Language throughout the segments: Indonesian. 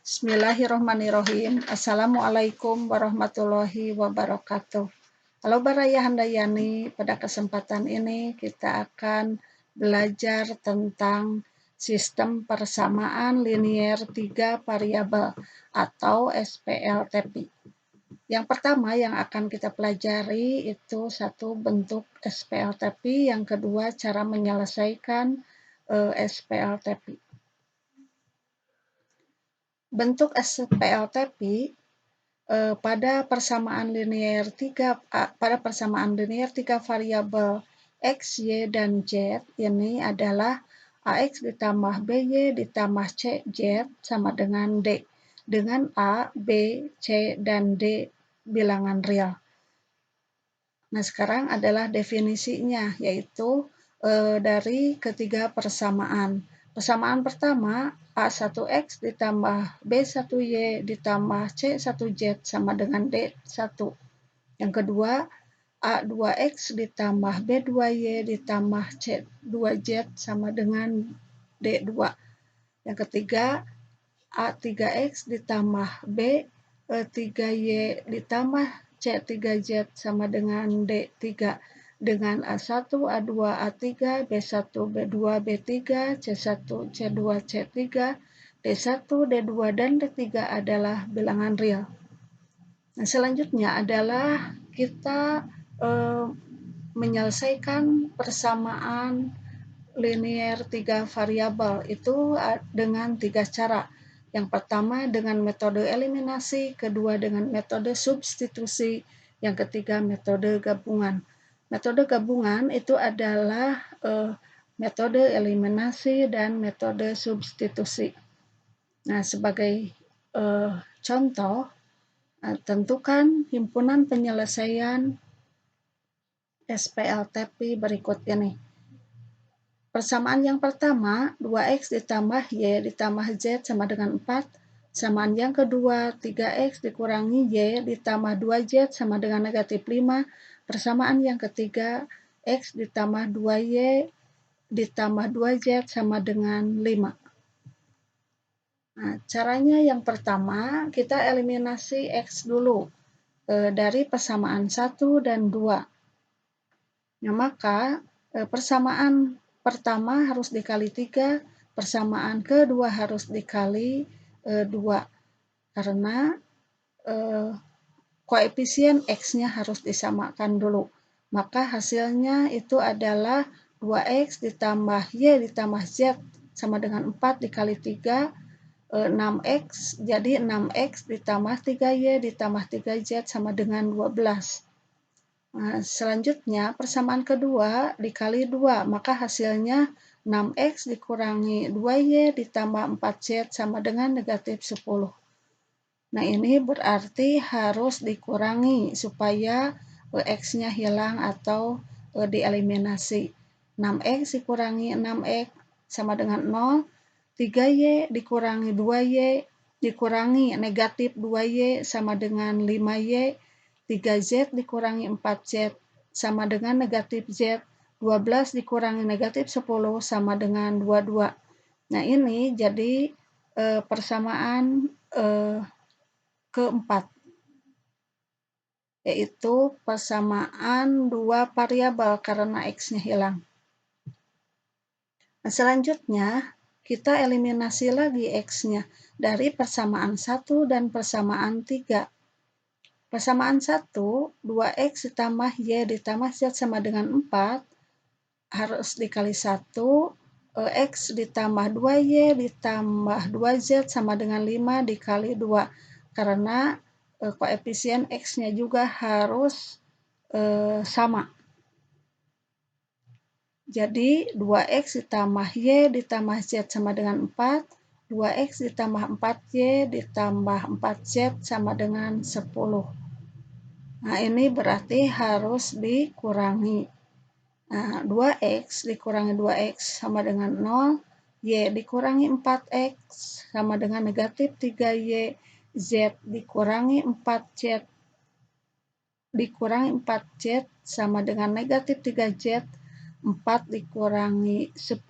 Bismillahirrohmanirrohim. Assalamualaikum warahmatullahi wabarakatuh. Halo Baraya Handayani, pada kesempatan ini kita akan belajar tentang sistem persamaan linier 3 variabel atau SPLTP. Yang pertama yang akan kita pelajari itu satu bentuk SPLTP, yang kedua cara menyelesaikan SPLTP. Bentuk SPLTP pada persamaan linier 3 variabel X, Y, dan Z ini adalah AX ditambah BY ditambah CZ sama dengan D, dengan A, B, C, dan D bilangan real. Nah, sekarang adalah definisinya, yaitu dari ketiga persamaan. Persamaan pertama, A1X ditambah B1Y ditambah C1Z sama dengan D1. Yang kedua, A2X ditambah B2Y ditambah C2Z sama dengan D2. Yang ketiga, A3X ditambah B3Y ditambah C3Z sama dengan D3, dengan A1, A2, A3, B1, B2, B3, C1, C2, C3, D1, D2, dan D3 adalah bilangan real. Nah, selanjutnya adalah kita menyelesaikan persamaan linier 3 variabel itu dengan 3 cara. Yang pertama dengan metode eliminasi, kedua dengan metode substitusi, yang ketiga metode gabungan. Metode gabungan itu adalah metode eliminasi dan metode substitusi. Nah, sebagai contoh, tentukan himpunan penyelesaian SPLTP berikut ini. Persamaan yang pertama, 2X ditambah Y ditambah Z sama dengan 4. Persamaan yang kedua, 3X dikurangi Y ditambah 2Z sama dengan negatif 5. Persamaan yang ketiga, X ditambah 2Y ditambah 2Z sama dengan 5. Nah, caranya yang pertama, kita eliminasi X dulu dari persamaan 1 dan 2. Nah, maka persamaan pertama harus dikali 3, persamaan kedua harus dikali 2, karena koefisien X-nya harus disamakan dulu. Maka hasilnya itu adalah 2X ditambah Y ditambah Z sama dengan 4 dikali 3, 6X, jadi 6X ditambah 3Y ditambah 3Z sama dengan 12. Nah, selanjutnya persamaan kedua dikali 2, maka hasilnya 6X dikurangi 2Y ditambah 4Z sama dengan negatif 10. Nah, ini berarti harus dikurangi supaya X-nya hilang atau dieliminasi. 6X dikurangi 6X sama dengan 0, 3Y dikurangi 2Y dikurangi negatif 2Y sama dengan 5Y, 3Z dikurangi 4Z sama dengan negatif Z, 12 dikurangi negatif 10 sama dengan 22. Nah, ini jadi persamaan keempat, yaitu persamaan 2 variabel karena X-nya hilang. Nah, selanjutnya kita eliminasi lagi X-nya dari persamaan 1 dan persamaan 3. Persamaan 1, 2X ditambah Y ditambah Z sama dengan 4, harus dikali 1, X ditambah 2Y ditambah 2Z sama dengan 5 dikali 2, karena koefisien X-nya juga harus sama. Jadi 2X ditambah Y ditambah Z sama dengan 4, 2X ditambah 4Y ditambah 4Z sama dengan 10. Nah, ini berarti harus dikurangi. Nah, 2X dikurangi 2X sama dengan 0, Y dikurangi 4X sama dengan negatif 3Y, Z dikurangi 4Z dikurangi 4Z sama dengan negatif 3Z, 4 dikurangi 10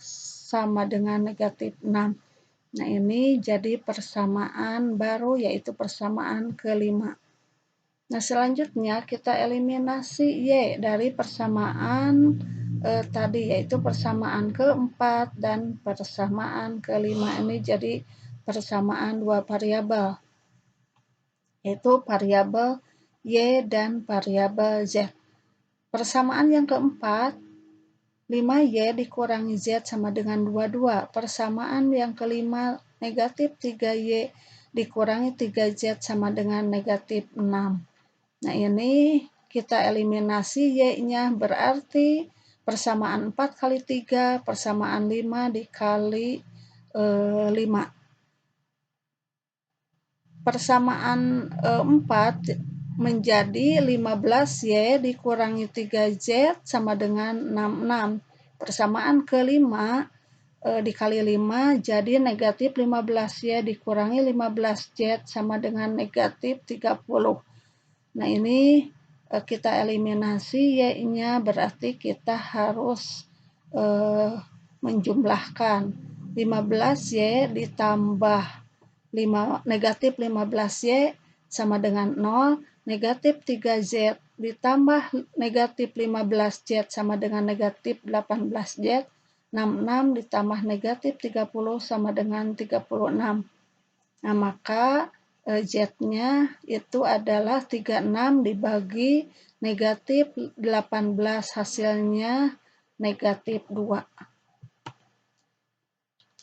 sama dengan negatif 6. Nah, ini jadi persamaan baru, yaitu persamaan kelima. Nah, selanjutnya kita eliminasi Y dari persamaan tadi, yaitu persamaan keempat dan persamaan kelima. Ini jadi persamaan dua variabel, yaitu variabel Y dan variabel Z. Persamaan yang keempat, 5Y dikurangi Z sama dengan 22. Persamaan yang kelima, negatif 3Y dikurangi 3Z sama dengan negatif 6. Nah, ini kita eliminasi Y-nya, berarti persamaan 4 kali 3, persamaan 5 dikali 5. Persamaan 4 menjadi 15Y dikurangi 3Z sama dengan 66. Persamaan kelima dikali 5 jadi negatif 15Y dikurangi 15Z sama dengan negatif 30. Nah, ini kita eliminasi Y-nya, berarti kita harus menjumlahkan 15Y ditambah negatif 15Y sama dengan 0, negatif 3Z ditambah negatif 15Z sama dengan negatif 18Z, 66 ditambah negatif 30 sama dengan 36. Nah, maka Z-nya itu adalah 36 dibagi negatif 18, hasilnya negatif 2.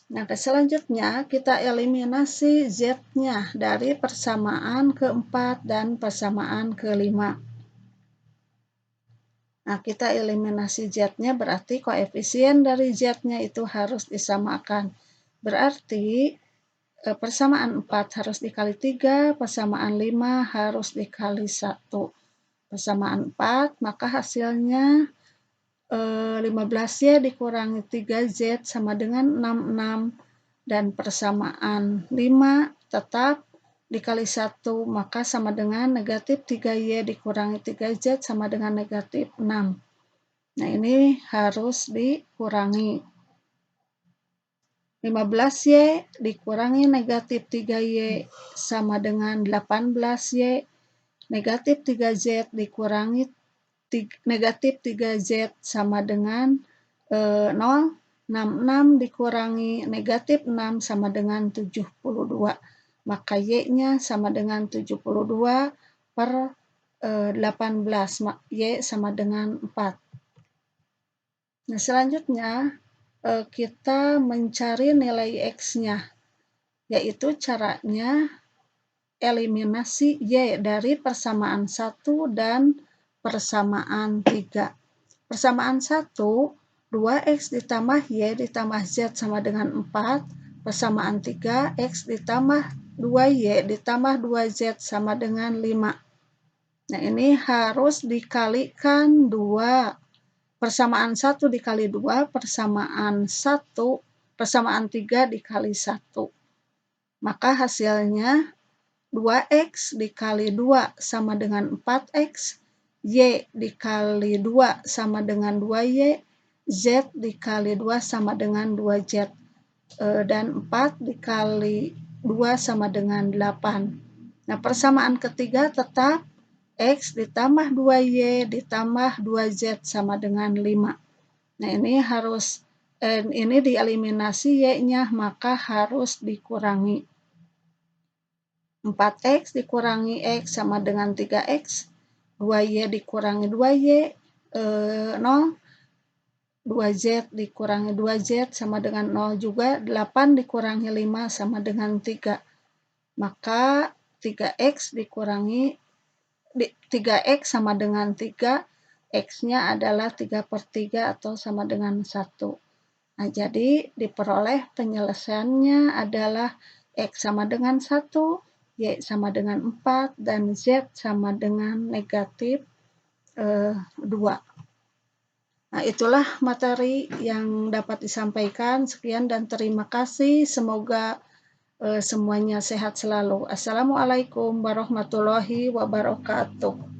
Nah, selanjutnya kita eliminasi Z-nya dari persamaan keempat dan persamaan kelima. Nah, kita eliminasi Z-nya berarti koefisien dari Z-nya itu harus disamakan. Berarti persamaan 4 harus dikali 3, persamaan 5 harus dikali 1. Persamaan 4, maka hasilnya 15Y dikurangi 3Z sama dengan 66, dan persamaan 5 tetap dikali 1, maka sama dengan negatif 3Y dikurangi 3Z sama dengan negatif 6. Nah, ini harus dikurangi. 15Y dikurangi negatif 3Y sama dengan 18Y, negatif 3Z dikurangi negatif 3Z sama dengan 0, 66 dikurangi negatif 6 sama dengan 72. Maka Y-nya sama dengan 72 per 18, Y sama dengan 4. Nah, selanjutnya kita mencari nilai X-nya, yaitu caranya eliminasi Y dari persamaan 1 dan persamaan 3. Persamaan 1, 2X ditambah Y ditambah Z sama dengan 4. Persamaan 3, X ditambah 2Y ditambah 2Z sama dengan 5. Nah, ini harus dikalikan 2. Persamaan 1 dikali 2, persamaan 1, persamaan 3 dikali 1. Maka hasilnya 2X dikali 2 sama dengan 4X, Y dikali 2 sama dengan 2Y, Z dikali 2 sama dengan 2Z, dan 4 dikali 2 sama dengan 8. Nah, persamaan ketiga tetap X ditambah 2Y ditambah 2Z sama dengan 5. Nah, ini harus ini dieliminasi Y-nya, maka harus dikurangi. 4X dikurangi X sama dengan 3X, 2Y dikurangi 2Y, 0, 2Z dikurangi 2Z sama dengan 0 juga, 8 dikurangi 5 sama dengan 3. Maka 3X dikurangi 3X sama dengan 3, X-nya adalah 3/3 atau sama dengan 1. Nah, jadi diperoleh penyelesaiannya adalah X sama dengan 1, Y sama dengan 4, dan Z sama dengan negatif 2. Nah, itulah materi yang dapat disampaikan. Sekian dan terima kasih. Semoga semuanya sehat selalu. Assalamualaikum warahmatullahi wabarakatuh.